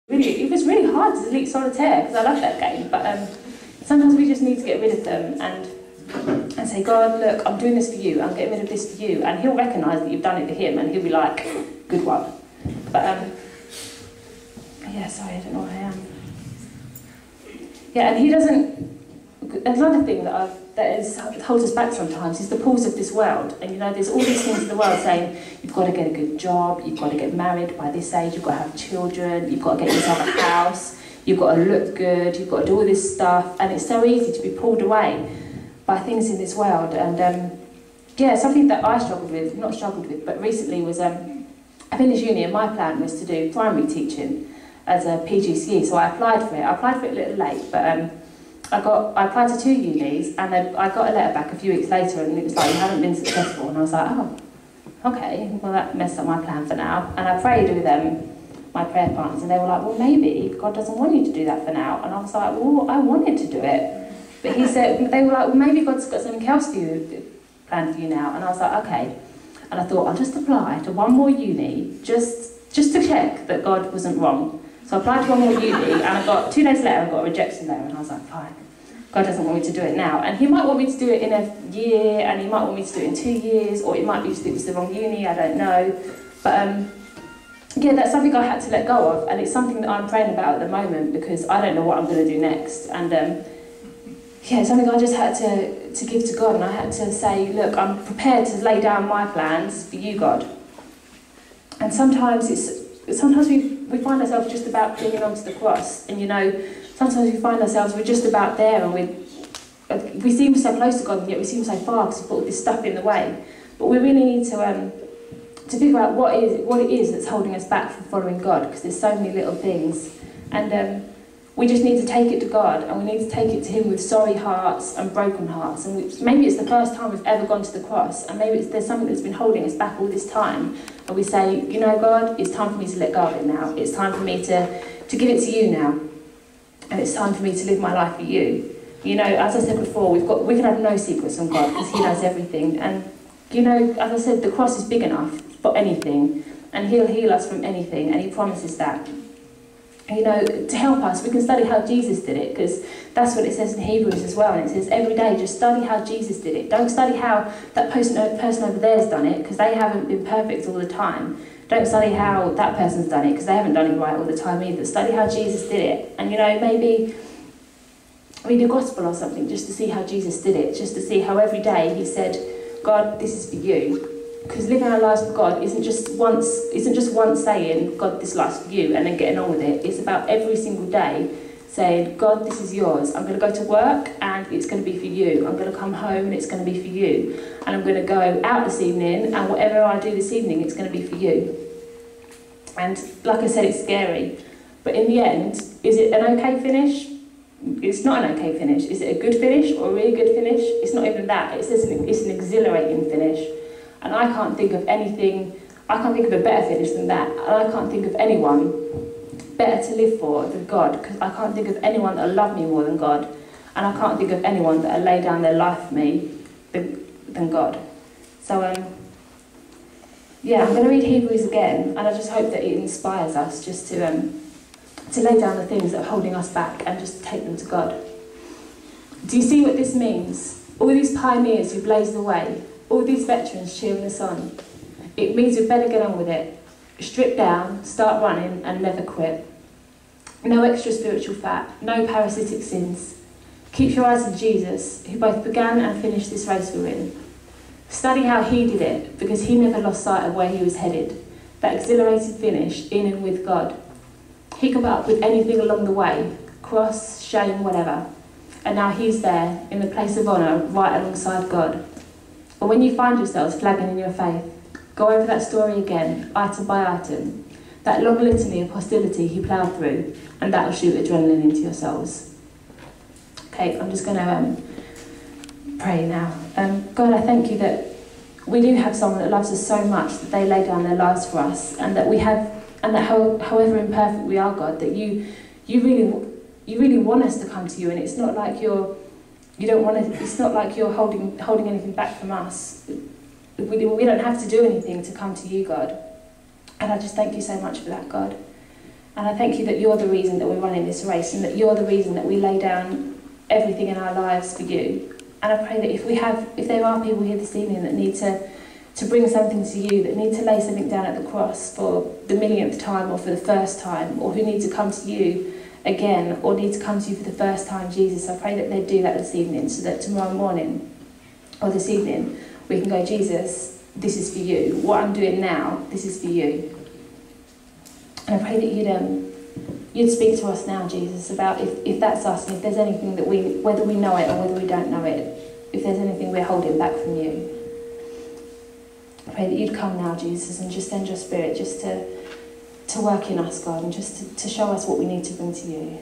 It was really hard to delete solitaire because I love that game, but sometimes we just need to get rid of them and say, God, look, I'm doing this for you, I'm getting rid of this for you, and he'll recognise that you've done it for him, and he'll be like, good one. But yeah, sorry, I don't know where I am. Yeah, and he doesn't. Another thing that holds us back sometimes is the pulls of this world. And you know, there's all these things in the world saying you've got to get a good job, you've got to get married by this age, you've got to have children, you've got to get yourself a house, you've got to look good, you've got to do all this stuff. And it's so easy to be pulled away by things in this world. And yeah, something that I struggled with, not struggled with, but recently was I finished uni and my plan was to do primary teaching as a PGCE. So I applied for it. I applied for it a little late, but I applied to 2 unis, and then I got a letter back a few weeks later, and it was like, you haven't been successful. And I was like, oh, okay, well that messed up my plan for now. And I prayed with my prayer partners, and they were like, well, maybe God doesn't want you to do that for now. And I was like, well, I wanted to do it. But they were like, well, maybe God's got something else for you, planned for you now. And I was like, okay. And I thought, I'll just apply to one more uni, just to check that God wasn't wrong. So I applied to one more uni, and I got 2 days later, I got a rejection letter, and I was like, fine, God doesn't want me to do it now. And he might want me to do it in a year, and he might want me to do it in 2 years, or it might be just it was the wrong uni, I don't know. But yeah, that's something I had to let go of, and it's something that I'm praying about at the moment, because I don't know what I'm going to do next. And yeah, it's something I just had to give to God, and I had to say, look, I'm prepared to lay down my plans for you, God. And sometimes we find ourselves just about clinging onto the cross, and you know, sometimes we find ourselves, we're just about there, and we seem so close to God, and yet we seem so far because we've got all this stuff in the way. But we really need to figure out what it is that's holding us back from following God, because there's so many little things, and we just need to take it to God, and we need to take it to him with sorry hearts and broken hearts. And maybe it's the first time we've ever gone to the cross, and maybe there's something that's been holding us back all this time, and we say, you know, God, it's time for me to let go of it now. It's time for me to give it to you now, and it's time for me to live my life for you. You know, as I said before, we can have no secrets from God, because he knows everything. And you know, as I said, the cross is big enough for anything, and he'll heal us from anything, and he promises that. You know, to help us, we can study how Jesus did it, because that's what it says in Hebrews as well, and it says every day just study how Jesus did it. Don't study how that person over there's done it, because they haven't been perfect all the time. Don't study how that person's done it, because they haven't done it right all the time either. Study how Jesus did it. And you know, maybe read the gospel or something just to see how Jesus did it, just to see how every day he said, God, this is for you. Because living our lives for God isn't just once saying, God, this life's for you, and then getting on with it. It's about every single day saying, God, this is yours. I'm going to go to work, and it's going to be for you. I'm going to come home, and it's going to be for you. And I'm going to go out this evening, and whatever I do this evening, it's going to be for you. And like I said, it's scary. But in the end, is it an okay finish? It's not an okay finish. Is it a good finish or a really good finish? It's not even that. It's an exhilarating finish. And I can't think of a better finish than that. And I can't think of anyone better to live for than God, because I can't think of anyone that will love me more than God. And I can't think of anyone that will lay down their life for me than God. So, yeah, I'm going to read Hebrews again, and I just hope that it inspires us just to lay down the things that are holding us back and just take them to God. Do you see what this means? All these pioneers who blazed the way, all these veterans cheering us on. It means we better get on with it. Strip down, start running, and never quit. No extra spiritual fat, no parasitic sins. Keep your eyes on Jesus, who both began and finished this race we're in. Study how he did it, because he never lost sight of where he was headed. That exhilarated finish, in and with God. He could put up with anything along the way, cross, shame, whatever. And now he's there, in the place of honour, right alongside God. But when you find yourselves flagging in your faith, go over that story again, item by item, that long litany of hostility he ploughed through, and that'll shoot adrenaline into your souls. Okay, I'm just going to pray now. God, I thank you that we do have someone that loves us so much that they lay down their lives for us, and that however imperfect we are, God, that you really want us to come to you, and it's not like it's not like you're holding anything back from us. We don't have to do anything to come to you, God. And I just thank you so much for that, God. And I thank you that you're the reason that we're running this race, and that you're the reason that we lay down everything in our lives for you. And I pray that if there are people here this evening that need to bring something to you, that need to lay something down at the cross for the millionth time or for the first time, or who need to come to you again, or need to come to you for the first time, Jesus, I pray that they do that this evening, so that tomorrow morning or this evening we can go, Jesus, this is for you. What I'm doing now, this is for you. And I pray that you'd speak to us now, Jesus, about if that's us, and if there's anything that whether we know it or whether we don't know it, if there's anything we're holding back from you. I pray that you'd come now, Jesus, and just send your Spirit just to work in us, God, and just to show us what we need to bring to you.